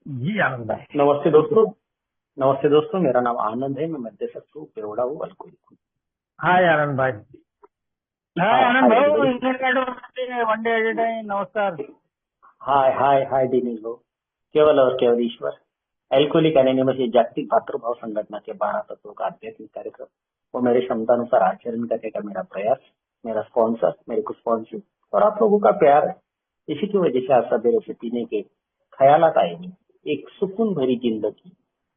जी आनंद भाई। नमस्ते दोस्तों। नमस्ते दोस्तों, मेरा नाम आनंद है। मैं मध्य सत्सु पेरोड़ा हूँ, अलकोली। हाय आनंद भाई। हाँ, हाय आनंद हाय भाई, Dinesh. Indian one day at A time, नमस्कार। हाय हाय हाय दिनेश भाऊ। केवल और केवल ईश्वर। एल्कोहलिक एनोनिमस ये जागतिक भातृभाव संगठन के 12 तत्वों का आध्यात्मिक कार्यक्रम वो मेरे क्षमता अनुसार आचरण करने का मेरा प्रयास, मेरा स्पॉन्सर, मेरे को स्पॉन्सर और आप लोगों का प्यार है। इसी की वजह से आज सवेरे से पीने के ख्यालात आए नहीं। एक सुकून भरी जिंदगी,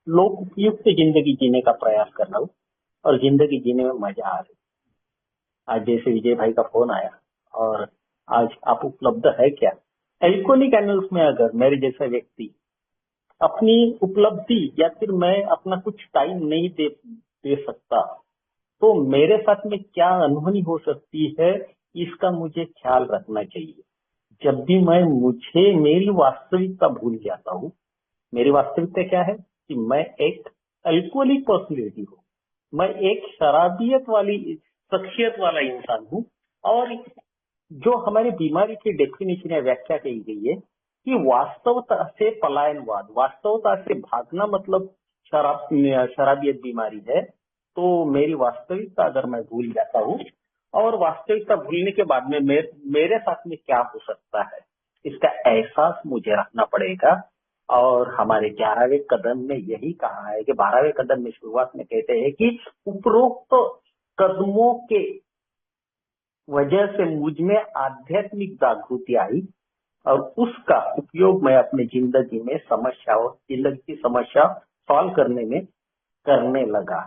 लोक उपयुक्त जिंदगी जीने का प्रयास कर रहा हूँ और जिंदगी जीने में मजा आ रही। आज जैसे विजय भाई का फोन आया और आज आप उपलब्ध है क्या? एल्कोहलिक एनल्स में अगर मेरे जैसा व्यक्ति अपनी उपलब्धि या फिर मैं अपना कुछ टाइम नहीं दे सकता तो मेरे साथ में क्या अनहोनी हो सकती है, इसका मुझे ख्याल रखना चाहिए। जब भी मैं मुझे मेरी वास्तविकता भूल जाता हूँ। मेरी वास्तविकता क्या है कि मैं एक अल्कोहलिक पर्सनैलिटी हूँ। मैं एक शराबियत वाली शख्सियत वाला इंसान हूँ। और जो हमारी बीमारी की डेफिनेशन या व्याख्या कही गई है कि वास्तवता से पलायनवाद, वास्तवता से भागना मतलब शराबियत बीमारी है। तो मेरी वास्तविकता अगर मैं भूल जाता हूँ और वास्तविकता भूलने के बाद में मेरे साथ में क्या हो सकता है, इसका एहसास मुझे रखना पड़ेगा। और हमारे 11वें कदम में यही कहा है कि 12वें कदम में शुरुआत में कहते हैं कि उपरोक्त कदमों के वजह से मुझ में आध्यात्मिक जागृति आई और उसका उपयोग मैं अपनी जिंदगी की समस्या सॉल्व करने में करने लगा।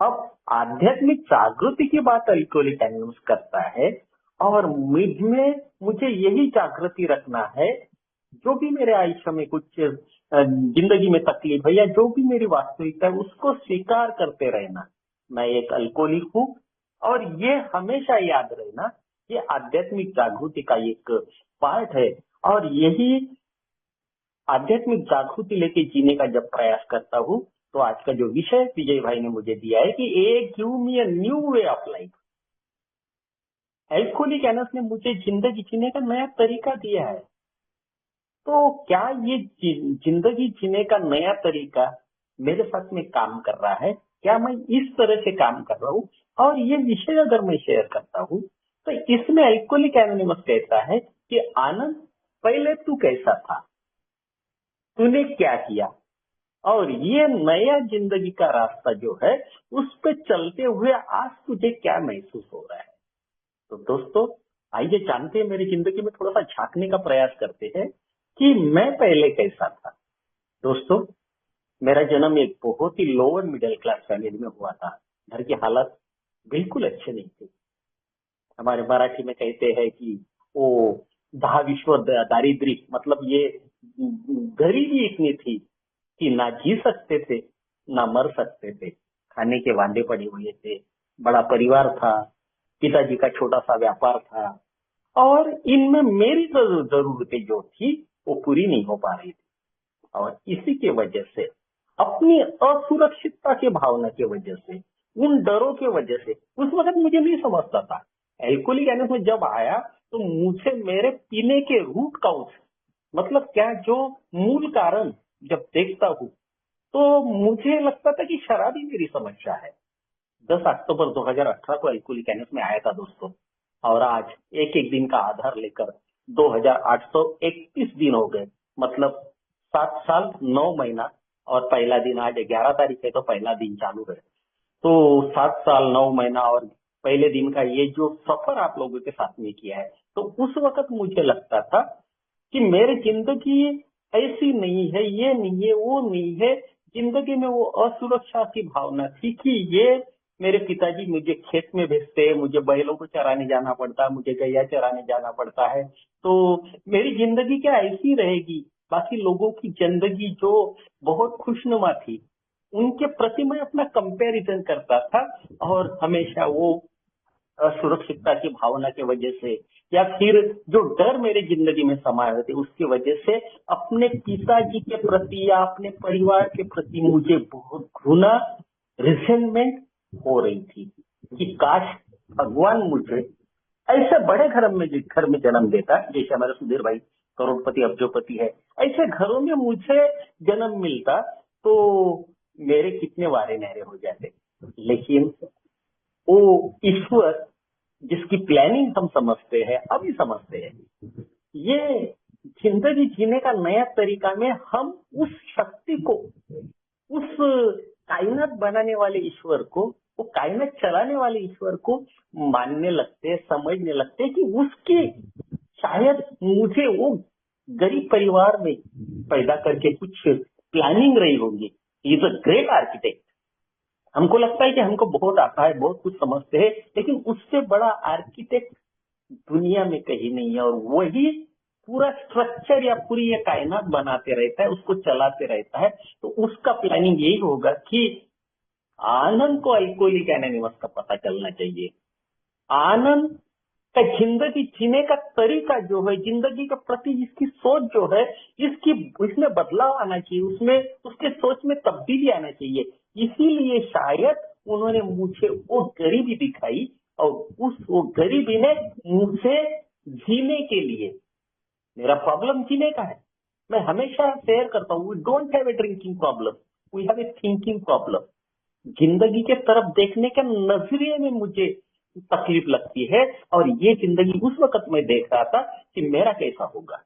अब आध्यात्मिक जागृति की बात अल्कोहलिक एनोनिमस करता है और मुझे यही जागृति रखना है। जो भी मेरे आयुष्य में कुछ जिंदगी में तकलीफ है या जो भी मेरी वास्तविकता है उसको स्वीकार करते रहना। मैं एक अल्कोहलिक हूँ और ये हमेशा याद रहना, ये आध्यात्मिक जागृति का एक पार्ट है। और यही आध्यात्मिक जागृति लेके जीने का जब प्रयास करता हूँ तो आज का जो विषय विजय भाई ने मुझे दिया है कि a give me a new way of life. Alcoholic anonymous ने मुझे जिंदगी जीने का नया तरीका दिया है। तो क्या ये जिंदगी जीने का नया तरीका मेरे साथ में काम कर रहा है? क्या मैं इस तरह से काम कर रहा हूँ? और ये विषय अगर मैं शेयर करता हूँ तो इसमें एल्कोहलिक एनोनिमस कहता है कि आनंद, पहले तू कैसा था, तूने क्या किया, और ये नया जिंदगी का रास्ता जो है उस पे चलते हुए आज तुझे क्या महसूस हो रहा है। तो दोस्तों, आइए जानते हैं, मेरी जिंदगी में थोड़ा सा झांकने का प्रयास करते हैं कि मैं पहले कैसा था। दोस्तों, मेरा जन्म एक बहुत ही लोअर मिडिल क्लास फैमिली में हुआ था। घर की हालत बिल्कुल अच्छी नहीं थी। हमारे मराठी में कहते हैं कि वो 10 विश्व दारिद्री, मतलब ये गरीबी इतनी थी कि ना जी सकते थे ना मर सकते थे। खाने के वांदे पड़े हुए थे। बड़ा परिवार था। पिताजी का छोटा सा व्यापार था और इनमें मेरी जरूरतें जो थी वो पूरी नहीं हो पा रही थी। और इसी के वजह से, अपनी असुरक्षितता की भावना की वजह से, उन डरों की वजह से उस वक्त मुझे नहीं समझता था। एल्कोहलिक एनोस में जब आया तो मुझे मेरे पीने के रूट कॉज, मतलब क्या, जो मूल कारण जब देखता हूँ तो मुझे लगता था कि शराब ही मेरी समस्या है। 10 अक्टूबर 2018 को एल्कोहलिक एनोस में आया था दोस्तों। और आज एक एक दिन का आधार लेकर 2831 दिन हो गए, मतलब 7 साल 9 महीना। और पहला दिन आज 11 तारीख है तो पहला दिन चालू है। तो 7 साल 9 महीना और पहले दिन का ये जो सफर आप लोगों के साथ में किया है, तो उस वक्त मुझे लगता था कि मेरी जिंदगी ऐसी नहीं है, ये नहीं है, वो नहीं है। जिंदगी में वो असुरक्षा की भावना थी कि ये मेरे पिताजी मुझे खेत में भेजते हैं, मुझे बैलों को चराने जाना पड़ता है, मुझे गैया चराने जाना पड़ता है। तो मेरी जिंदगी क्या ऐसी रहेगी? बाकी लोगों की जिंदगी जो बहुत खुशनुमा थी उनके प्रति मैं अपना कंपैरिजन करता था। और हमेशा वो असुरक्षितता की भावना की वजह से या फिर जो डर मेरे जिंदगी में समाये हुए थे उसकी वजह से अपने पिताजी के प्रति या अपने परिवार के प्रति मुझे बहुत घृणा, रिसेंटमेंट हो रही थी कि काश भगवान मुझे ऐसे बड़े घर में जन्म देता जैसे हमारे सुधीर भाई करोड़पति अब्जोपति है, ऐसे घरों में मुझे जन्म मिलता तो मेरे कितने वारे नहरे हो जाते। लेकिन वो ईश्वर जिसकी प्लानिंग हम समझते हैं, अभी समझते हैं, ये जिंदगी जीने का नया तरीका में हम उस शक्ति को, उस कायनात बनाने वाले ईश्वर को, वो कायनात चलाने वाले ईश्वर को मानने लगते, समझने लगते कि उसकी शायद मुझे वो गरीब परिवार में पैदा करके कुछ प्लानिंग रही होगी। Is a great architect. हमको लगता है कि हमको बहुत आता है, बहुत कुछ समझते हैं, लेकिन उससे बड़ा आर्किटेक्ट दुनिया में कहीं नहीं है। और वही पूरा स्ट्रक्चर या पूरी ये कायनात बनाते रहता है, उसको चलाते रहता है। तो उसका प्लानिंग यही होगा कि आनंद को अल्कोहलिक एनोनिमस का पता चलना चाहिए। आनंद का जिंदगी जीने का तरीका जो है, जिंदगी के प्रति इसकी सोच जो है, इसमें बदलाव आना चाहिए, उसमें उसके सोच में तब्दीली आना चाहिए। इसीलिए शायद उन्होंने मुझे वो गरीबी दिखाई और वो गरीबी ने मुझे जीने के लिए, मेरा प्रॉब्लम जीने का है। मैं हमेशा शेयर करता हूँ, we don't have a drinking problem, we have a thinking problem. जिंदगी के तरफ देखने के नजरिए में मुझे तकलीफ लगती है। और ये जिंदगी उस वक्त मैं देख रहा था कि मेरा कैसा होगा।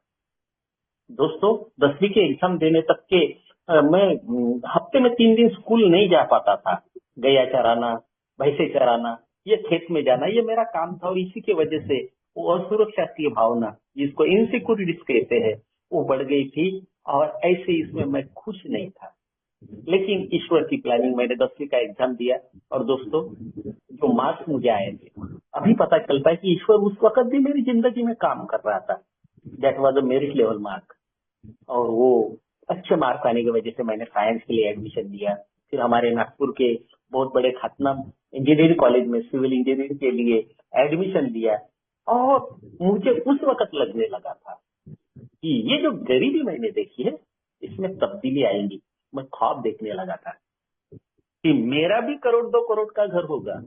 दोस्तों, 10वीं के एग्जाम देने तक के मैं हफ्ते में 3 दिन स्कूल नहीं जा पाता था। गैया चराना, भैंसे चराना, ये खेत में जाना, ये मेरा काम था। और इसी की वजह से वो असुरक्षा की भावना, जिसको इनसिक्योरिटीज कहते हैं, वो बढ़ गई थी। और ऐसे इसमें मैं खुश नहीं था। लेकिन ईश्वर की प्लानिंग, मैंने 10वीं का एग्जाम दिया और दोस्तों जो मार्क्स मुझे आए थे, अभी पता चलता है कि ईश्वर उस वक्त भी मेरी जिंदगी में काम कर रहा था। That was a merit level mark. और वो अच्छे मार्क्स आने की वजह से मैंने साइंस के लिए एडमिशन लिया। फिर हमारे नागपुर के बहुत बड़े ख्यातनाम इंजीनियरिंग कॉलेज में सिविल इंजीनियरिंग के लिए एडमिशन लिया। और मुझे उस वक्त लगने लगा था कि ये जो गरीबी मैंने देखी है, इसमें तब्दीली आएगी। मैं ख्वाब देखने लगा था कि मेरा भी 1-2 करोड़ का घर होगा,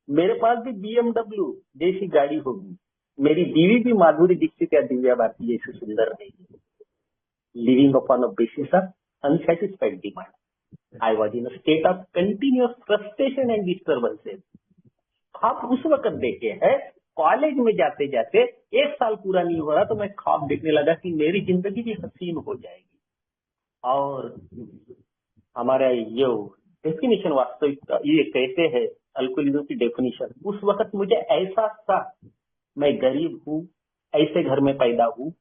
मेरे पास भी BMW जैसी गाड़ी होगी, मेरी बीवी भी माधुरी दीक्षित या दिव्या भारती जैसी सुंदर रहेगी। Living upon a basis of unsatisfied demand, I was in a state of continuous frustration and disturbances. ख्वाब उस वक्त देखे हैं, कॉलेज में जाते जाते 1 साल पूरा नहीं हो रहा तो मैं ख्वाब देखने लगा कि मेरी जिंदगी भी हसीन हो जाएगी। और हमारा ये डेफिनेशन, वास्तविक ये कहते हैं अल्कोहलिज्म की डेफिनेशन, उस वक्त मुझे ऐसा था, मैं गरीब हूँ, ऐसे घर में पैदा हूँ,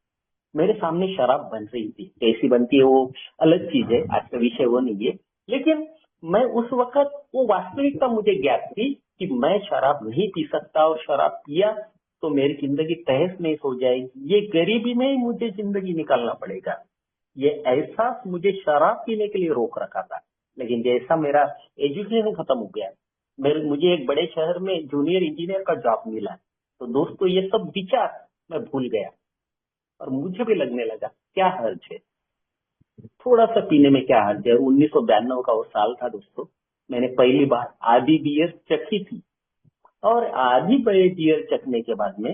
मेरे सामने शराब बन रही थी। कैसी बनती है वो अलग चीज है, आज का विषय वो नहीं है। लेकिन मैं उस वक्त, वो वास्तविकता मुझे ज्ञात थी कि मैं शराब नहीं पी सकता, और शराब पिया तो मेरी जिंदगी तहस नहस हो जाएगी। ये गरीबी में ही मुझे जिंदगी निकालना पड़ेगा। ये एहसास मुझे शराब पीने के लिए रोक रखा था। लेकिन जैसा मेरा एजुकेशन खत्म हो गया, मुझे एक बड़े शहर में जूनियर इंजीनियर का जॉब मिला, तो दोस्तों ये सब विचार मैं भूल गया। और मुझे भी लगने लगा क्या हर्ज है, थोड़ा सा पीने में क्या हर्ज है। 1992 का वो साल था दोस्तों, मैंने पहली बार आधी बियर चखी थी। और आधी बियर चखने के बाद में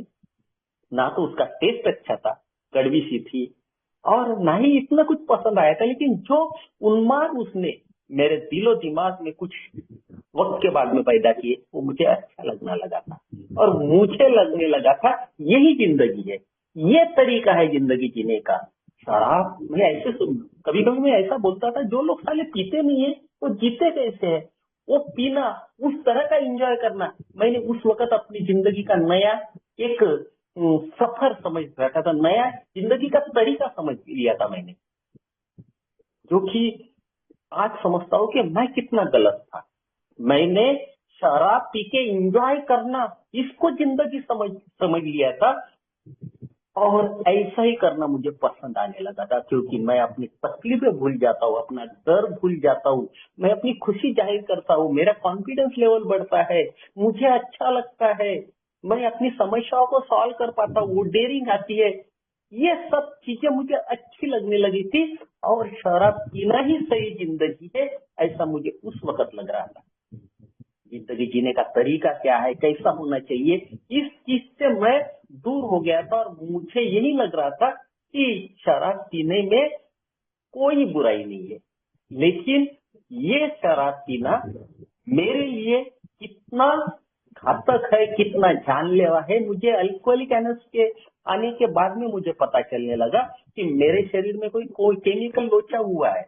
ना तो उसका टेस्ट अच्छा था, कड़वी सी थी, और ना ही इतना कुछ पसंद आया था। लेकिन जो उन्माद उसने मेरे दिलो दिमाग में कुछ वक्त के बाद में पैदा किए, वो मुझे अच्छा लगना लगा था। और मुझे लगने लगा था यही जिंदगी है, ये तरीका है जिंदगी जीने का। शराब, मैं ऐसे कभी कभी मैं ऐसा बोलता था, जो लोग साले पीते नहीं है वो जीते कैसे है। वो पीना, उस तरह का एंजॉय करना, मैंने उस वक्त अपनी जिंदगी का नया एक सफर समझ बैठा था, नया जिंदगी का तरीका समझ लिया था मैंने, जो कि आज समझता हूँ कि मैं कितना गलत था। मैंने शराब पी के एंजॉय करना, इसको जिंदगी समझ लिया था। और ऐसा ही करना मुझे पसंद आने लगा था, क्योंकि मैं अपनी तकलीफें भूल जाता हूँ, अपना डर भूल जाता हूँ, मैं अपनी खुशी जाहिर करता हूँ, मेरा कॉन्फिडेंस लेवल बढ़ता है, मुझे अच्छा लगता है, मैं अपनी समस्याओं को सॉल्व कर पाता हूँ, वो डेयरिंग आती है। ये सब चीजें मुझे अच्छी लगने लगी थी। और शराब पीना ही सही जिंदगी है, ऐसा मुझे उस वक्त लग रहा था। जिंदगी जीने का तरीका क्या है, कैसा होना चाहिए, इस चीज से मैं दूर हो गया था। और मुझे यही लग रहा था कि शराब पीने में कोई बुराई नहीं है, लेकिन ये शराब पीना मेरे लिए कितना घातक है, कितना जानलेवा है, मुझे अल्कोहलिक एनर्जी के आने के बाद में मुझे पता चलने लगा कि मेरे शरीर में कोई केमिकल लोचा हुआ है।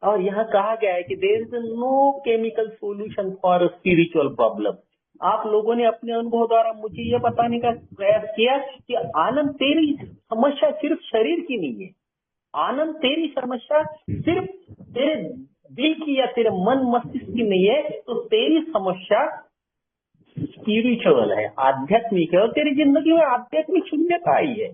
और यहाँ कहा गया है कि there is no chemical solution for spiritual problem. आप लोगों ने अपने अनुभव द्वारा मुझे ये बताने का प्रयास किया कि आनंद, तेरी समस्या सिर्फ शरीर की नहीं है, आनंद तेरी समस्या सिर्फ तेरे दिल की या तेरे मन मस्तिष्क की नहीं है, तो तेरी समस्या स्पिरिचुअल है, आध्यात्मिक है, और तेरी जिंदगी में आध्यात्मिक शून्यता आई है।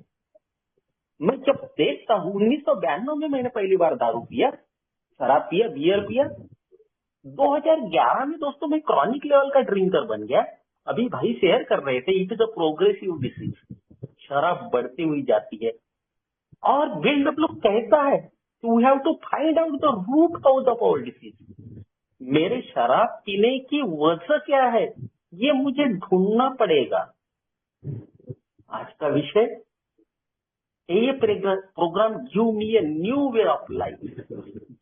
मैं जब देखता हूँ 1992 में मैंने पहली बार दारू पिया, शराब पिया, बियर पिया। 2011 में दोस्तों मैं क्रॉनिक लेवल का ड्रिंकर बन गया। अभी भाई शेयर कर रहे थे, it is a progressive disease, शराब बढ़ती हुई जाती है। और बिल डब्ल्यू कहता है we have to find out the root cause of our disease. मेरे शराब पीने की वजह क्या है, ये मुझे ढूंढना पड़ेगा। आज का विषय, ये program give me a new way of life.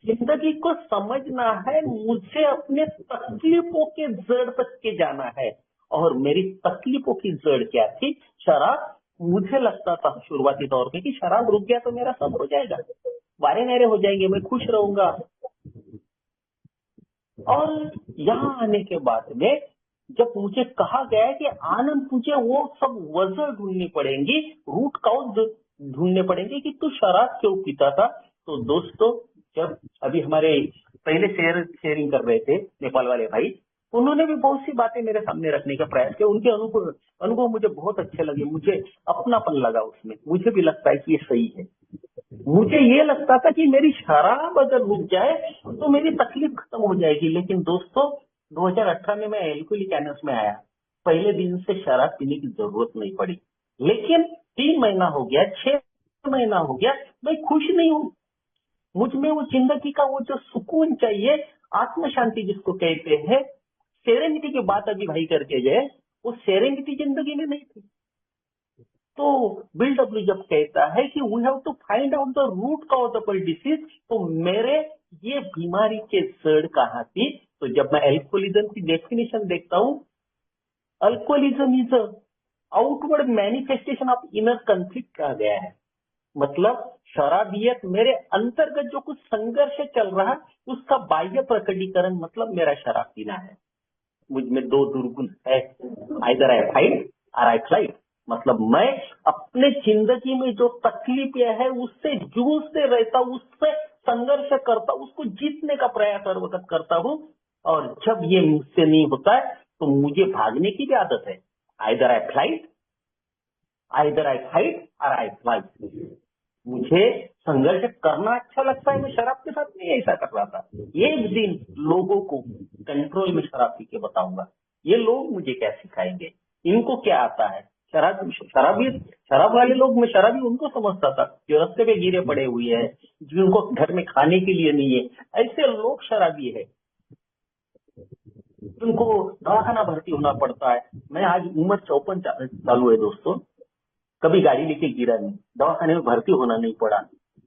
जिंदगी को समझना है, मुझे अपने तकलीफों के जड़ तक के जाना है। और मेरी तकलीफों की जड़ क्या थी? शराब। मुझे लगता था शुरुआती तौर पे कि शराब रुक गया तो मेरा सब हो जाएगा, वारे मेरे हो जाएंगे, मैं खुश रहूंगा। और यहाँ आने के बाद में जब मुझे कहा गया है कि आनंद, तुझे वो सब वजह ढूंढनी पड़ेंगी, रूट कॉज ढूंढने पड़ेंगे कि तू शराब क्यों पीता था। तो दोस्तों, जब अभी हमारे पहले शेयरिंग कर रहे थे नेपाल वाले भाई, उन्होंने भी बहुत सी बातें मेरे सामने रखने का प्रयास किया। उनके अनुभव मुझे बहुत अच्छे लगे, मुझे अपनापन लगा उसमें। मुझे भी लगता है कि ये सही है। मुझे ये लगता था कि मेरी शराब अगर रुक जाए तो मेरी तकलीफ खत्म हो जाएगी। लेकिन दोस्तों, 2018 में मैं एल्कोहलिक एनर्जी में आया, पहले दिन से शराब पीने की जरूरत नहीं पड़ी। लेकिन 3 महीना हो गया, 6 महीना हो गया, मैं खुश नहीं हूँ। मुझ में वो जिंदगी का वो जो सुकून चाहिए, आत्म शांति जिसको कहते हैं, सेरेनिटी की बात अभी भाई करके गए, वो सेरेनिटी जिंदगी में नहीं थी। तो बिल डब्ल्यू जब कहता है कि we have to find out the root cause of disease, तो मेरे ये बीमारी के जड़ कहाँ थी? तो जब मैं अल्कोहलिज्म की डेफिनेशन देखता हूँ, alcoholism is outward manifestation of inner conflict कहा गया है। मतलब शराबियत मेरे अंतर्गत जो कुछ संघर्ष चल रहा है, उसका बाह्य प्रकटीकरण, मतलब मेरा शराब पीना है। मुझ में 2 दुर्गुण है, आइदर आई फाइट और आई फ्लाइट। मतलब मैं अपने जिंदगी में जो तकलीफें है उससे जूझते रहता हूँ, उससे संघर्ष करता हूँ, उसको जीतने का प्रयास हर वक्त करता हूँ। और जब ये मुझसे नहीं होता है तो मुझे भागने की भी आदत है, either I flight, either I fight और आई फ्लाइट। मुझे संघर्ष करना अच्छा लगता है। मैं शराब के साथ नहीं ऐसा कर रहा था। एक दिन लोगों को कंट्रोल में शराब पी के बताऊंगा, ये लोग मुझे क्या सिखाएंगे, इनको क्या आता है। शराब वाले लोग, मैं शराबी उनको समझता था जो रास्ते पे गिरे पड़े हुए हैं, जिनको घर में खाने के लिए नहीं है, ऐसे लोग शराबी है, उनको दवाखाना भर्ती होना पड़ता है। मैं आज उम्र 54 चालू है दोस्तों, कभी गाड़ी लेके गिरा नहीं, दवाखाने में भर्ती होना नहीं पड़ा,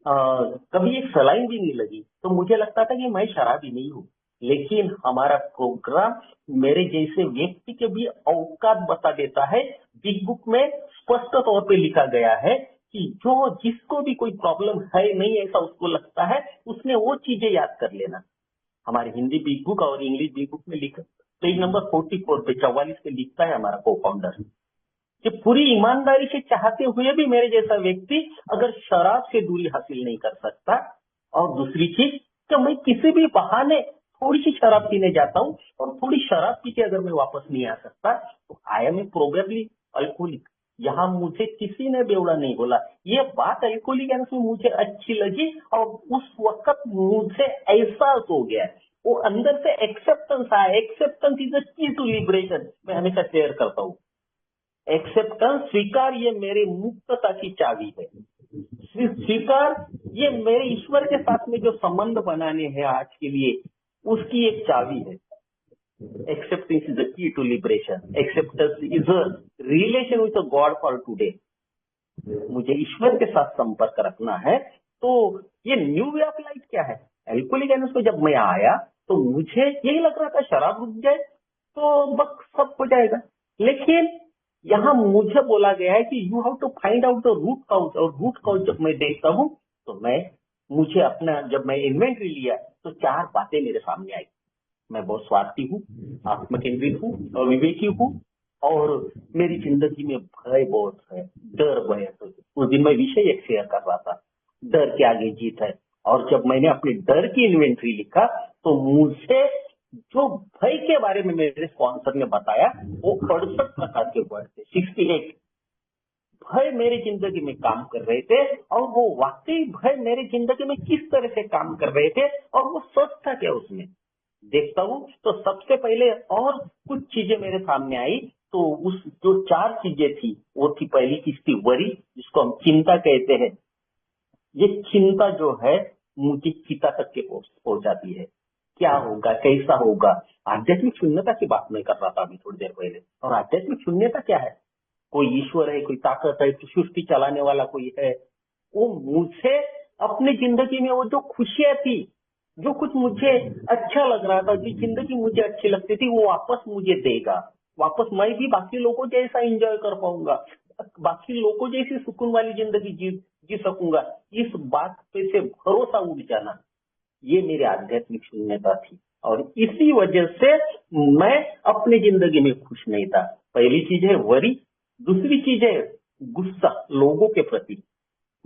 कभी एक सलाइन भी नहीं लगी। तो मुझे लगता था कि मैं शराबी नहीं हूँ। लेकिन हमारा प्रोग्राम मेरे जैसे व्यक्ति के भी औकात बता देता है। बिग बुक में स्पष्ट तौर पे लिखा गया है कि जो जिसको भी कोई प्रॉब्लम है नहीं, ऐसा उसको लगता है, उसने वो चीजें याद कर लेना। हमारे हिंदी बिग बुक और इंग्लिश बिग बुक में लिखा, पेज नंबर 44 पे 44 पे लिखता है हमारा को फाउंडर कि पूरी ईमानदारी से चाहते हुए भी मेरे जैसा व्यक्ति अगर शराब से दूरी हासिल नहीं कर सकता, और दूसरी चीज कि मैं किसी भी बहाने थोड़ी सी शराब पीने जाता हूँ और थोड़ी शराब पी के अगर मैं वापस नहीं आ सकता, तो आई एम प्रोबेबली अल्कोहलिक। यहाँ मुझे किसी ने बेवड़ा नहीं बोला। ये बात अल्कोहलिक में मुझे अच्छी लगी और उस वक्त मुझे एहसास हो गया, वो अंदर से एक्सेप्टेंस आया। Acceptance is the key to liberation. मैं हमेशा शेयर करता हूँ, एक्सेप्टेंस, स्वीकार, ये मेरी मुक्तता की चाबी है। स्वीकार, ये मेरे ईश्वर के साथ में जो संबंध बनाने हैं आज के लिए, उसकी एक चाबी है। Acceptance is the key to liberation. Acceptance is a relation with a God for today. मुझे ईश्वर के साथ संपर्क रखना है। तो ये न्यू वे ऑफ लाइफ क्या है? अल्कोहलिक एनोनिमस में जब मैं आया तो मुझे यही लग रहा था शाराब रुक जाए तो बस सब हो जाएगा, लेकिन यहाँ मुझे बोला गया है कि you have to find out the root cause, और रूट काउज जब मैं देखता हूँ तो मुझे अपना, जब मैं इन्वेंटरी लिया तो 4 बातें मेरे सामने आई। मैं बहुत स्वार्थी हूँ, आत्मकेंद्रित हूँ, अविवेकी हूँ, और मेरी जिंदगी में भय बहुत है, डर भय। उस दिन मैं विषय एक शेयर कर रहा था, डर के आगे जीत है। और जब मैंने अपने डर की इन्वेंटरी लिखा तो मुझे जो भय के बारे में मेरे स्पॉन्सर ने बताया वो 68 प्रकार के वर्ड थे, 68 भय मेरी जिंदगी में काम कर रहे थे। और वो वाकई भय मेरी जिंदगी में किस तरह से काम कर रहे थे और वो सच था क्या उसमें देखता हूँ तो सबसे पहले और कुछ चीजें मेरे सामने आई। तो उस जो 4 चीजें थी वो थी, पहली चीज थी वरी, जिसको हम चिंता कहते हैं। ये चिंता जो है मुझे चिता तक के पहुंचाती है, क्या होगा कैसा होगा। आध्यात्मिक शून्यता की बात मैं कर रहा था अभी थोड़ी देर पहले। और आध्यात्मिक शून्यता क्या है? कोई ईश्वर है, कोई ताकत है, सृष्टि चलाने वाला कोई है। वो मुझे अपनी जिंदगी में वो जो खुशियां थी, जो कुछ मुझे अच्छा लग रहा था, जो जिंदगी मुझे अच्छी लगती थी, वो वापस मुझे देगा। वापस मैं भी बाकी लोगों जैसा एंजॉय कर पाऊंगा, बाकी लोगों जैसी सुकून वाली जिंदगी जी सकूंगा। इस बात पे से भरोसा उठ जाना, ये मेरी आध्यात्मिक शून्यता थी। और इसी वजह से मैं अपनी जिंदगी में खुश नहीं था। पहली चीज है वरी, दूसरी चीज है गुस्सा लोगों के प्रति।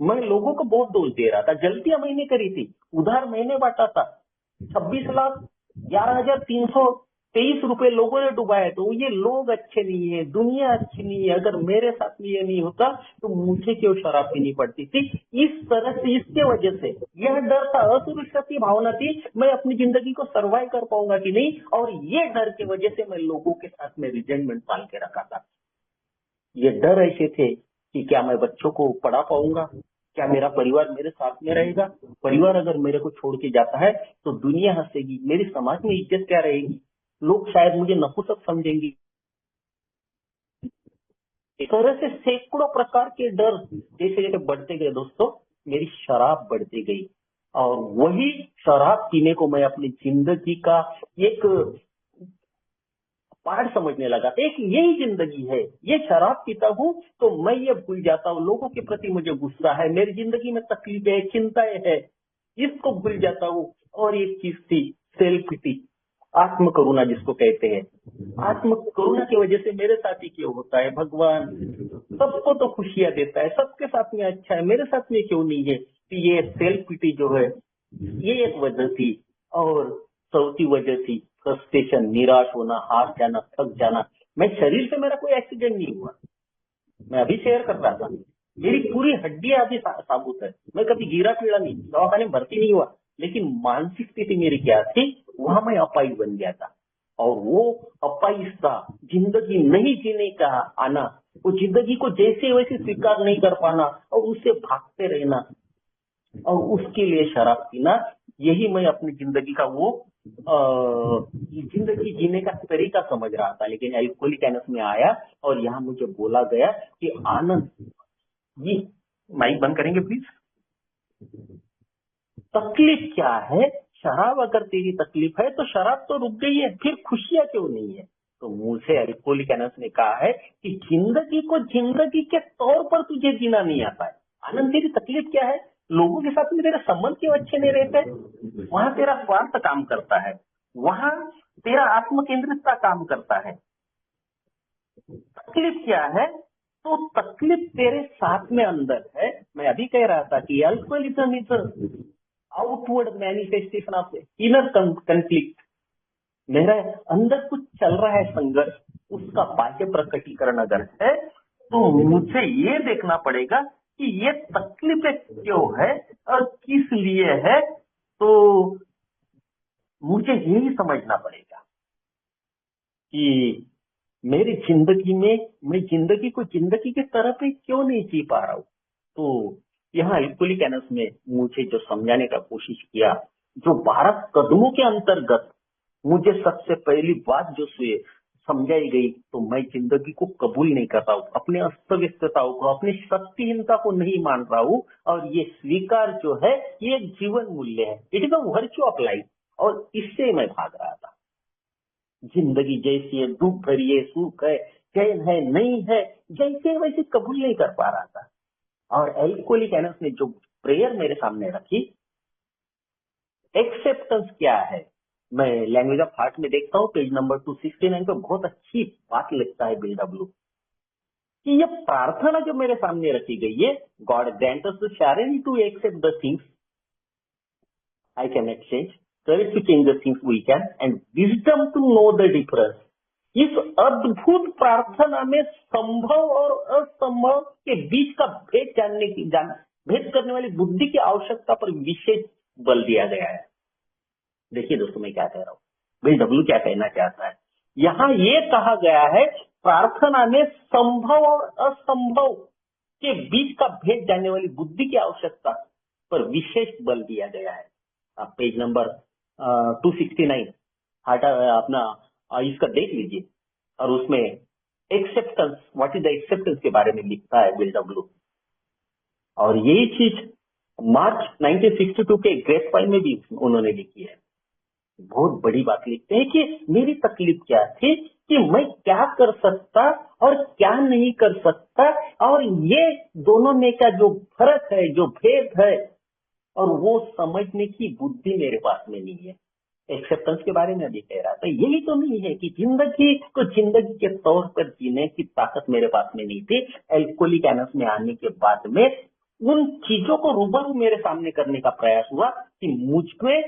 मैं लोगों को बहुत दोष दे रहा था, गलतियां मैंने करी थी, उधार मैंने बांटा था, 26,11,323 रुपए लोगों ने डुबाए। तो ये लोग अच्छे नहीं है, दुनिया अच्छी नहीं है, अगर मेरे साथ में ये नहीं होता तो मुझे क्यों शराब पीनी पड़ती थी। इस तरह से, इसके वजह से यह डर था, असुरक्षा की भावना थी, मैं अपनी जिंदगी को सर्वाइव कर पाऊंगा कि नहीं। और ये डर की वजह से मैं लोगों के साथ में रिजेंटमेंट पाल के रखा था। ये डर ऐसे थे कि क्या मैं बच्चों को पढ़ा पाऊंगा, क्या मेरा परिवार मेरे साथ में रहेगा। परिवार अगर मेरे को छोड़ के जाता है तो दुनिया हंसेगी, मेरी समाज में इज्जत क्या रहेगी, लोग शायद मुझे नपुंसक समझेंगे। इस तरह से सैकड़ों प्रकार के डर जैसे जैसे बढ़ते गए दोस्तों, मेरी शराब बढ़ती गई। और वही शराब पीने को मैं अपनी जिंदगी का एक पार्ट समझने लगा। एक यही जिंदगी है, ये शराब पीता हूँ तो मैं ये भूल जाता हूँ, लोगों के प्रति मुझे गुस्सा है, मेरी जिंदगी में तकलीफें है, चिंताएं है, इसको भूल जाता हूँ। और एक चीज थी सेल्फ पिटी, आत्म करुणा जिसको कहते हैं। आत्म करुणा की वजह से मेरे साथ ही क्यों होता है, भगवान सबको तो खुशियां देता है, सबके साथ में अच्छा है, मेरे साथ में क्यों नहीं है। तो ये सेल्फ पिटी जो है, ये एक वजह थी। और चौथी वजह थी फ्रस्ट्रेशन, निराश होना, हार जाना, थक जाना। मैं शरीर से, मेरा कोई एक्सीडेंट नहीं हुआ, मैं अभी शेयर कर रहा था, मेरी पूरी हड्डियां अभी साबुत है, मैं कभी गिरा पीड़ा नहीं, दवाखाने में भर्ती नहीं हुआ। लेकिन मानसिक स्थिति मेरी क्या थी, वहां मैं अपाहिज बन गया था। और वो अपाहिजता, जिंदगी नहीं जीने का आना, वो जिंदगी को जैसे वैसे स्वीकार नहीं कर पाना और उससे भागते रहना, और उसके लिए शराब पीना, यही मैं अपनी जिंदगी का वो जिंदगी जीने का तरीका समझ रहा था। लेकिन अल्कोहलिक एनोनिमस में आया और यहाँ मुझे बोला गया कि आनंद, ये माइक बंद करेंगे प्लीज। तकलीफ क्या है, शराब अगर तेरी तकलीफ है तो शराब तो रुक गई है, फिर खुशियां क्यों नहीं है। तो मुझे अल्कोहलिक एनोनिमस ने कहा है कि जिंदगी को जिंदगी के तौर पर तुझे जीना नहीं आता है। आनंद, तेरी तकलीफ क्या है, लोगों के साथ में तेरे संबंध क्यों अच्छे नहीं रहते, वहां तेरा स्वार्थ काम करता है, वहां तेरा आत्मकेंद्रितता काम करता है। तकलीफ क्या है, तो तकलीफ तेरे साथ में अंदर है। मैं अभी कह रहा था कि alcoholism is outward manifestation of inner conflict. मेरा अंदर कुछ चल रहा है संघर्ष, उसका बाह्य प्रकटीकरण अगर है तो मुझे ये देखना पड़ेगा कि ये तकलीफें क्यों है और किस लिए है। तो मुझे यही समझना पड़ेगा कि मेरी जिंदगी में मैं जिंदगी को जिंदगी के तरह पे क्यों नहीं जी पा रहा हूँ। तो यहाँ अल्कोहलिक एनोनिमस में मुझे जो समझाने का कोशिश किया, जो 12 कदमों के अंतर्गत मुझे सबसे पहली बात जो समझाई गई तो मैं जिंदगी को कबूल नहीं कर रहा हूँ, अपने अस्त व्यस्तताओं को, अपनी शक्तिहीनता को नहीं मान रहा हूँ। और ये स्वीकार जो है ये एक जीवन मूल्य है, it is a virtue of life, और इससे मैं भाग रहा था। जिंदगी जैसी है, दुख भरी है, सुख है, चैन है, नहीं है, जैसे वैसे कबूल नहीं कर पा रहा था। और एल्कोहलिक एनस ने जो प्रेयर मेरे सामने रखी, एक्सेप्टेंस क्या है, मैं लैंग्वेज ऑफ हार्ट में देखता हूँ पेज नंबर 269 पे बहुत अच्छी बात लिखता है बिल डब्ल्यू, कि ये प्रार्थना जो मेरे सामने रखी गई है, God grant us the charity to accept the things I can exchange, courage to change the things we can, and wisdom to know the difference. इस अद्भुत प्रार्थना में संभव और असंभव के बीच का भेद भेद करने वाली बुद्धि की आवश्यकता पर विशेष बल दिया गया है। देखिए दोस्तों, मैं क्या कह रहा हूँ, बिल डब्ल्यू क्या कहना चाहता है। यहाँ ये कहा गया है, प्रार्थना में संभव और असंभव के बीच का भेद जानने वाली बुद्धि की आवश्यकता पर विशेष बल दिया गया है। आप पेज नंबर 269 अपना इसका देख लीजिए, और उसमें acceptance, what is the acceptance के बारे में लिखता है बिल डब्ल्यू। और यही चीज मार्च 1962 के ग्रेस फाइल में भी उन्होंने लिखी है। बहुत बड़ी बात लिखते हैं कि मेरी तकलीफ क्या थी, कि मैं क्या कर सकता और क्या नहीं कर सकता, और ये दोनों में का जो फर्क है, जो भेद है, और वो समझने की बुद्धि मेरे पास में नहीं है। एक्सेप्टेंस के बारे में अभी कह रहा था, यही तो नहीं है कि जिंदगी को जिंदगी के तौर पर जीने की ताकत मेरे पास में नहीं थी। एल्कोहलिक एनस में आने के बाद में उन चीजों को रूबरू मेरे सामने करने का प्रयास हुआ कि मुझ में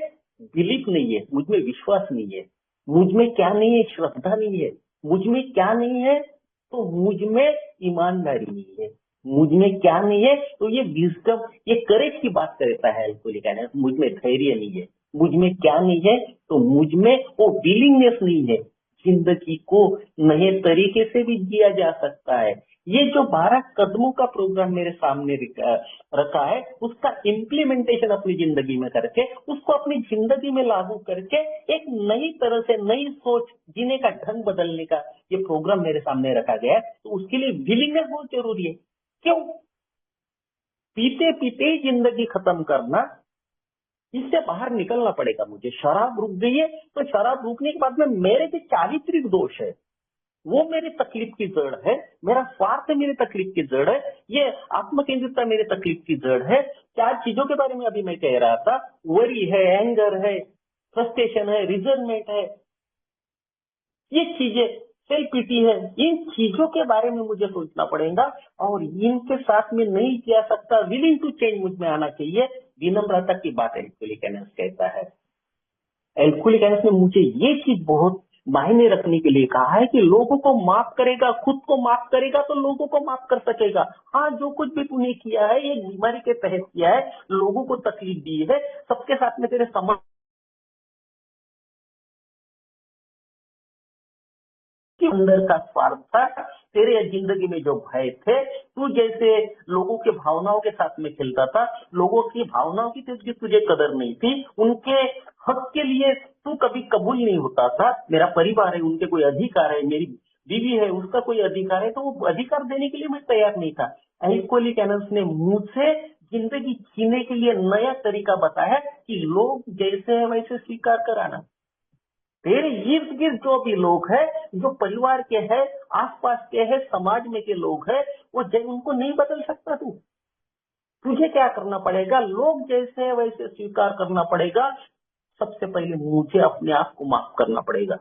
बिलीफ नहीं है, मुझ में विश्वास नहीं है, मुझ में क्या नहीं है, श्रद्धा नहीं है, मुझ में क्या नहीं है, तो मुझ में ईमानदारी नहीं है, मुझ में क्या नहीं है, तो ये विजडम, ये करेज की बात करता है एल्कोहलिक एनस। मुझ में धैर्य नहीं है, मुझ में क्या नहीं है, तो मुझ में वो विलिंगनेस नहीं है, जिंदगी को नए तरीके से भी जिया जा सकता है। ये जो 12 कदमों का प्रोग्राम मेरे सामने रखा है, उसका इम्प्लीमेंटेशन अपनी जिंदगी में करके, उसको अपनी जिंदगी में लागू करके एक नई तरह से नई सोच जीने का ढंग बदलने का ये प्रोग्राम मेरे सामने रखा गया है। तो उसके लिए विलिंगनेस बहुत जरूरी है। क्यों? पीते पीते ही जिंदगी खत्म करना, इससे बाहर निकलना पड़ेगा मुझे। शराब रुक गई है, तो शराब रुकने के बाद में मेरे जो चारित्रिक दोष है, वो मेरी तकलीफ की जड़ है, मेरा स्वार्थ मेरी तकलीफ की जड़ है, ये आत्मकेंद्रितता मेरी तकलीफ की जड़ है। 4 चीजों के बारे में अभी मैं कह रहा था, वरी है, एंगर है, फ्रस्ट्रेशन है, रिजर्नमेंट है, ये चीजें, सेल्फ पिटी है, इन चीजों के बारे में मुझे सोचना पड़ेगा, और इनके साथ में नहीं किया सकता। विलिंग टू चेंज मुझ में आना चाहिए। विनम्रता की बात एल्कोहलिक एनस कहता है। एल्कोहलिक एनस ने मुझे ये चीज बहुत मायने रखने के लिए कहा है कि लोगों को माफ करेगा, खुद को माफ करेगा तो लोगों को माफ कर सकेगा। हाँ, जो कुछ भी तूने किया है ये बीमारी के तहत किया है, लोगों को तकलीफ दी है, सबके साथ में तेरे समझ के अंदर का स्वार्थ था, तेरे जिंदगी में जो भय थे, तू जैसे लोगों के भावनाओं के साथ में खेलता था, लोगों की भावनाओं की तुझे कदर नहीं थी, उनके हक के लिए तू कभी कबूल नहीं होता था। मेरा परिवार है, उनके कोई अधिकार है, मेरी बीवी है, उसका कोई अधिकार है, तो वो अधिकार देने के लिए मैं तैयार नहीं था। एल्कोहलिक एनस ने मुझसे जिंदगी जीने के लिए नया तरीका बताया कि लोग जैसे है वैसे स्वीकार कराना। तेरे इर्द गिर्द जो भी लोग हैं, जो परिवार के हैं, आसपास के हैं, समाज में के लोग हैं, वो उनको नहीं बदल सकता तू। तुझे क्या करना पड़ेगा? लोग जैसे हैं वैसे स्वीकार करना पड़ेगा। सबसे पहले मुझे अपने आप को माफ करना पड़ेगा,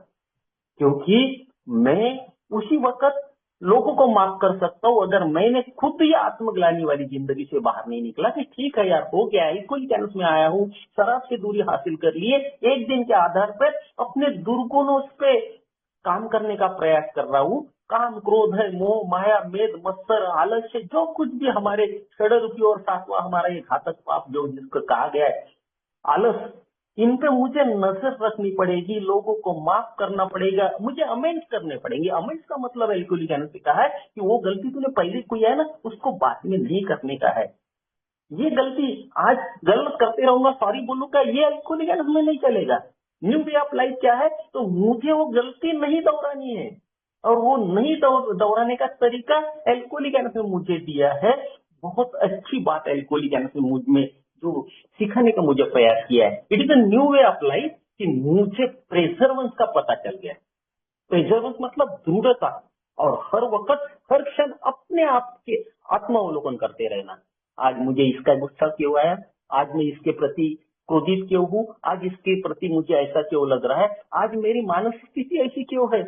क्योंकि मैं उसी वक्त लोगों को माफ कर सकता हूँ अगर मैंने खुद ही आत्मग्लानि वाली जिंदगी से बाहर नहीं निकला कि ठीक है यार, हो गया, कोई कैंस में आया हूँ, शराब से दूरी हासिल कर लिए, एक दिन के आधार पर अपने दुर्गुणों पे काम करने का प्रयास कर रहा हूँ। काम, क्रोध है, मोह, माया, मेद, मत्सर, आलस्य, जो कुछ भी हमारे षड्रुपी और 7वां हमारा ये घातक पाप जो जिसको कहा गया है आलस, इन पे मुझे नजर रखनी पड़ेगी, लोगों को माफ करना पड़ेगा, मुझे अमेंड करने पड़ेंगे। अमेंड का मतलब एल्कोहलिक एनस ने कहा है कि वो गलती तूने पहले कोई है ना, उसको बाद में नहीं करने का है। ये गलती आज गलत करते रहूंगा, सॉरी बोलूंगा, ये एल्कोहलिक एनस में नहीं चलेगा। न्यू वे ऑफ लाइफ क्या है? तो मुझे वो गलती नहीं दोहरानी है, और वो नहीं दोहराने का तरीका एल्कोहलिक एनफ ने मुझे दिया है। बहुत अच्छी बात एल्कोहलिक एनफ ने मुझ में जो सिखाने का मुझे प्रयास किया है। It is a new way of life कि मुझे प्रेजर्वेंस का पता चल गया। प्रेजर्वेंस मतलब दृढ़ता, और हर वक्त हर क्षण अपने आप के आत्मावलोकन करते रहना। आज मुझे इसका गुस्सा क्यों आया, आज मैं इसके प्रति क्रोधित क्यों हूँ, आज इसके प्रति मुझे ऐसा क्यों लग रहा है, आज मेरी मानसिक स्थिति ऐसी क्यों है,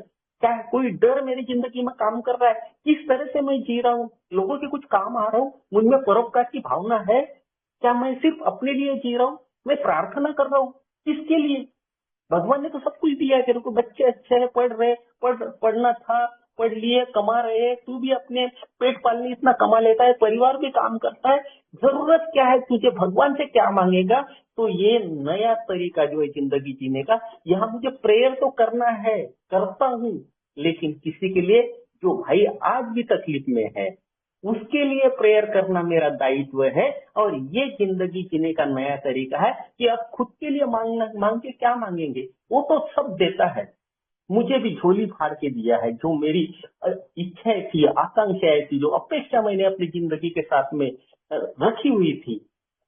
क्या कोई डर मेरी जिंदगी में काम कर रहा है, किस तरह से मैं जी रहा हूँ, लोगों के कुछ काम आ रहा हूँ, मुझमें परोपकार की भावना है, क्या मैं सिर्फ अपने लिए जी रहा हूँ, मैं प्रार्थना कर रहा हूँ किसके लिए। भगवान ने तो सब कुछ दिया है तेरे को, बच्चे अच्छे हैं, पढ़ रहे, पढ़ना था, पढ़ लिए, कमा रहे हैं, तू भी अपने पेट पालने इतना कमा लेता है, परिवार भी काम करता है, जरूरत क्या है तुझे, भगवान से क्या मांगेगा। तो ये नया तरीका जो है जिंदगी जीने का, यहाँ मुझे प्रेयर तो करना है, करता हूँ, लेकिन किसी के लिए जो भाई आज भी तकलीफ में है उसके लिए प्रेयर करना मेरा दायित्व है। और ये जिंदगी जीने का नया तरीका है कि अब खुद के लिए मांग के क्या मांगेंगे, वो तो सब देता है। मुझे भी झोली फाड़ के दिया है, जो मेरी इच्छाएं थी, आकांक्षाएं थी, जो अपेक्षा मैंने अपनी जिंदगी के साथ में रखी हुई थी,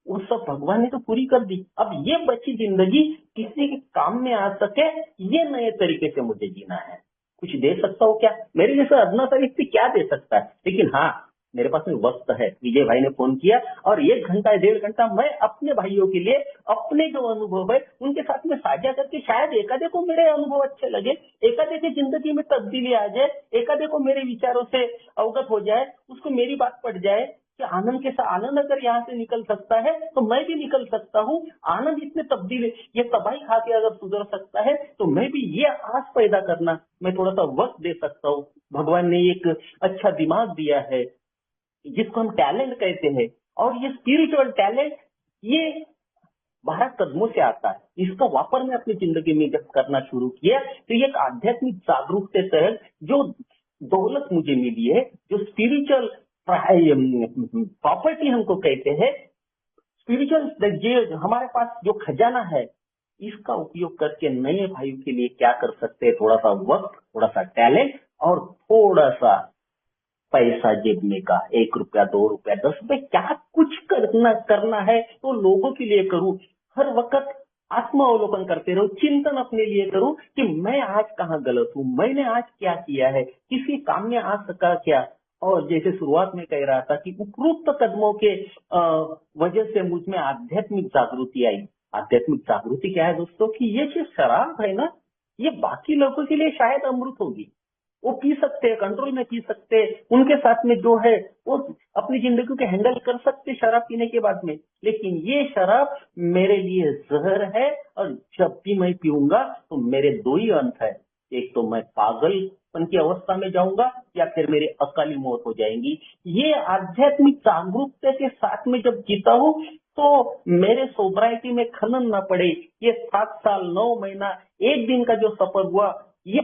वो सब भगवान ने तो पूरी कर दी। अब ये बची जिंदगी किसी के काम में आ सके, ये नए तरीके से मुझे जीना है। कुछ दे सकता हूँ क्या, मेरे जैसे अदना सा व्यक्ति क्या दे सकता है, लेकिन हाँ मेरे पास में वक्त है। विजय भाई ने फोन किया और 1 घंटा 1.5 घंटा मैं अपने भाइयों के लिए अपने जो अनुभव है उनके साथ में साझा करके शायद एकादे को मेरे अनुभव अच्छे लगे, एकादे की जिंदगी में तब्दीली आ जाए, एकादे को मेरे विचारों से अवगत हो जाए, उसको मेरी बात पड़ जाए कि आनंद के साथ आनंद अगर यहाँ से निकल सकता है तो मैं भी निकल सकता हूँ। आनंद इसमें तब्दील, ये तबाही खा के अगर सुधर सकता है तो मैं भी ये आस पैदा करना, मैं थोड़ा सा वक्त दे सकता हूँ। भगवान ने एक अच्छा दिमाग दिया है जिसको हम टैलेंट कहते हैं, और ये स्पिरिचुअल टैलेंट ये 12 कदमों से आता है। इसका वापर मैं अपनी जिंदगी में जब करना शुरू किया तो ये एक आध्यात्मिक जागरूकता के तहत जो दौलत मुझे मिली है, जो स्पिरिचुअल प्रॉपर्टी हमको कहते हैं, स्पिरिचुअल जो हमारे पास जो खजाना है, इसका उपयोग करके नए भाइयों के लिए क्या कर सकते हैं, थोड़ा सा वक्त, थोड़ा सा टैलेंट और थोड़ा सा पैसा जेब में का, 1 रुपया 2 रुपया 10 रुपये, क्या कुछ करना है तो लोगों के लिए करूं। हर वक्त आत्मावलोकन करते रहो, चिंतन अपने लिए करूं कि मैं आज कहाँ गलत हूँ, मैंने आज क्या किया है, किसी काम में आ सका क्या। और जैसे शुरुआत में कह रहा था कि उपरोक्त कदमों के वजह से मुझ में आध्यात्मिक जागृति आई। आध्यात्मिक जागृति क्या है दोस्तों, कि ये जो शराब है ना, ये बाकी लोगों के लिए शायद अमृत होगी, वो पी सकते हैं, कंट्रोल में पी सकते हैं, उनके साथ में जो है वो अपनी जिंदगी को हैंडल कर सकते शराब पीने के बाद में। लेकिन ये शराब मेरे लिए जहर है, और जब भी मैं पीऊंगा तो मेरे 2 ही अंत है, एक तो मैं पागलपन की अवस्था में जाऊंगा या फिर मेरी अकाली मौत हो जाएगी। ये आध्यात्मिक जागरूकता के साथ में जब जीता हूँ तो मेरे सोब्राइटी में खनन ना पड़े। ये 7 साल 9 महीना 1 दिन का जो सफर हुआ, ये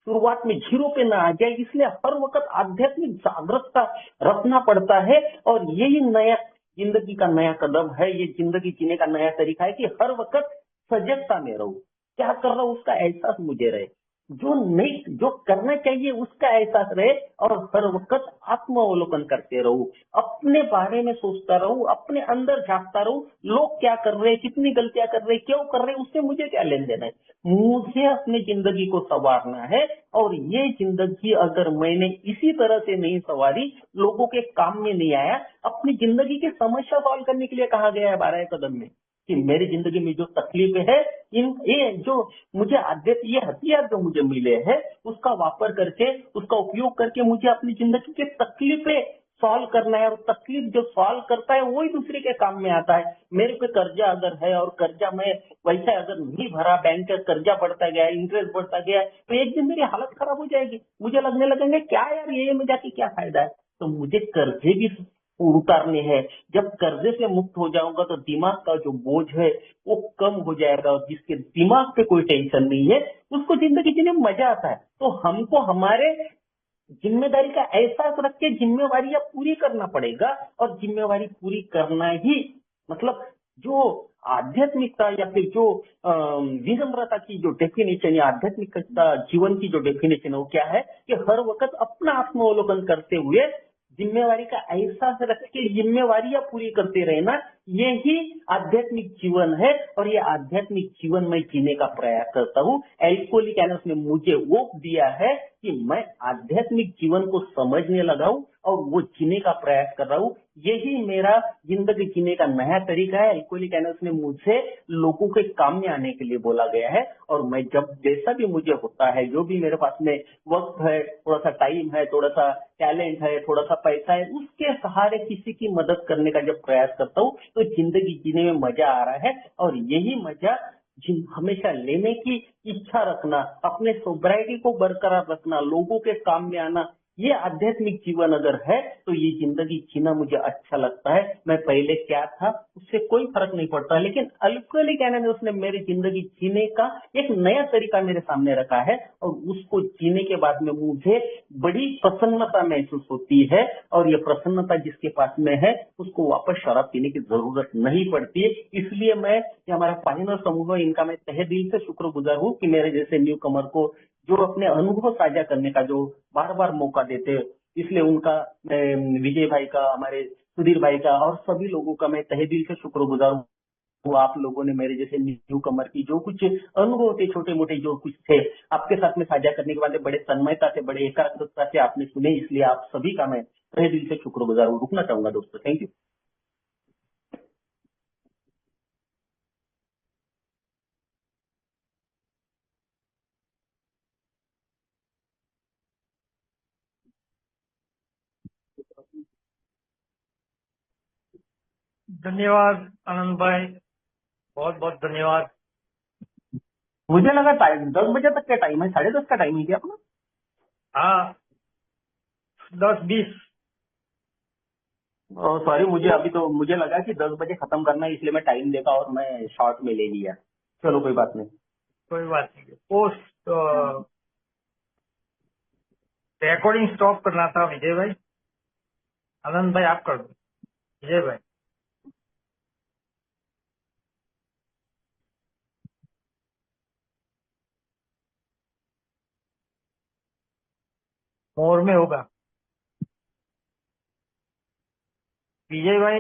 शुरुआत में 0 पे ना आ जाए, इसलिए हर वक्त आध्यात्मिक जागरूकता रखना पड़ता है। और यही नया जिंदगी का नया कदम है, ये जिंदगी जीने का नया तरीका है कि हर वक्त सजगता में रहूं, क्या कर रहा हूं उसका एहसास मुझे रहे, जो करना चाहिए उसका एहसास रहे, और हर वक्त आत्मावलोकन करते रहूं, अपने बारे में सोचता रहूं, अपने अंदर झांकता रहूं, लोग क्या कर रहे हैं, कितनी गलतियां कर रहे हैं, क्यों कर रहे हैं, उससे मुझे क्या लेन देना है। मुझे अपनी जिंदगी को संवारना है, और ये जिंदगी अगर मैंने इसी तरह से नहीं संवारी, लोगों के काम में नहीं आया, अपनी जिंदगी की समस्या सॉल्व करने के लिए कहा गया है 12 कदम में, कि मेरी जिंदगी में जो तकलीफ है, ये जो मुझे आध्यात्मिक ये हथियार जो मुझे मिले हैं, उसका वापर करके, उसका उपयोग करके मुझे अपनी जिंदगी की तकलीफें सॉल्व करना है। और तकलीफ जो सॉल्व करता है वही दूसरे के काम में आता है। मेरे पे कर्जा अगर है और कर्जा मैं वैसा अगर नहीं भरा, बैंक का कर्जा बढ़ता गया, इंटरेस्ट बढ़ता गया, तो एक दिन मेरी हालत खराब हो जाएगी, मुझे लगने लगेंगे क्या यार ये में जाके क्या फायदा है। तो मुझे कर्जे भी उतारने हैं। जब कर्जे से मुक्त हो जाऊंगा तो दिमाग का जो बोझ है वो कम हो जाएगा, और जिसके दिमाग पे कोई टेंशन नहीं है उसको जिंदगी जीने में मजा आता है। तो हमको हमारे जिम्मेदारी का एहसास रख के जिम्मेवारियां पूरी करना पड़ेगा, और जिम्मेवारी पूरी करना ही मतलब जो आध्यात्मिकता या फिर जो विनम्रता की जो डेफिनेशन या आध्यात्मिकता जीवन की जो डेफिनेशन है वो क्या है कि हर वक्त अपना आत्मावलोकन करते हुए जिम्मेवारी का एहसास रख के जिम्मेवारियां पूरी करते रहना, यही आध्यात्मिक जीवन है। और ये आध्यात्मिक जीवन में जीने का प्रयास करता हूँ। एल्कोहलिक एनोस ने मुझे वो दिया है कि मैं आध्यात्मिक जीवन को समझने लगा हूँ और वो जीने का प्रयास कर रहा हूँ। यही मेरा जिंदगी जीने का नया तरीका है। एल्कोहलिक एनोस ने मुझे लोगों के काम में आने के लिए बोला गया है, और मैं जब जैसा भी मुझे होता है, जो भी मेरे पास में वक्त है, थोड़ा सा टाइम है, थोड़ा सा टैलेंट है, थोड़ा सा पैसा है, उसके सहारे किसी की मदद करने का जब प्रयास करता हूँ तो जिंदगी जीने में मजा आ रहा है। और यही मजा हमेशा लेने की इच्छा रखना, अपने सोब्राइटी को बरकरार रखना, लोगों के काम में आना, ये आध्यात्मिक जीवन अगर है तो ये जिंदगी जीना मुझे अच्छा लगता है। मैं पहले क्या था उससे कोई फर्क नहीं पड़ता, लेकिन अल्कोहलिक एनोनिमस ने मेरी जिंदगी जीने का एक नया तरीका मेरे सामने रखा है, और उसको जीने के बाद में मुझे बड़ी प्रसन्नता महसूस होती है। और ये प्रसन्नता जिसके पास में है उसको वापस शराब पीने की जरूरत नहीं पड़ती है। इसलिए मैं, ये हमारा पाइनर समूह है, इनका मैं तहे दिल से शुक्रगुजार हूँ कि मेरे जैसे न्यू कमर को जो अपने अनुभव साझा करने का जो बार बार मौका देते हैं, इसलिए उनका, विजय भाई का, हमारे सुधीर भाई का और सभी लोगों का मैं तहे दिल से शुक्रगुजार हूँ। आप लोगों ने मेरे जैसे न्यू कमर की जो कुछ अनुभव थे, छोटे मोटे जो कुछ थे, आपके साथ में साझा करने के बाद बड़े तन्मयता से, बड़े एकाग्रता से आपने सुने, इसलिए आप सभी का मैं तहे दिल से शुक्रगुजार हूँ। रुकना चाहूंगा दोस्तों, थैंक यू। धन्यवाद आनंद भाई, बहुत बहुत धन्यवाद। मुझे लगा 10 बजे तक का टाइम है, 10:30 का टाइम है क्या अपना? हाँ, 10-20। सॉरी, मुझे अभी तो मुझे लगा कि 10 बजे खत्म करना है, इसलिए मैं टाइम देखा और मैं शॉर्ट में ले लिया। चलो कोई बात नहीं। कोई बात नहीं। पोस्ट रिकॉर्डिंग स्टॉप करना था विजय भाई। आनंद भाई आप कर दो। विजय भाई मोर में होगा। विजय भाई,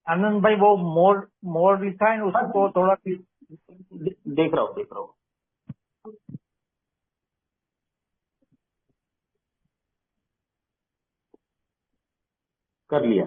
आनंद भाई वो मोर मोर लिखा है ना, उसको थोड़ा देख रहा हूँ, देख रहा हूँ। कर लिया।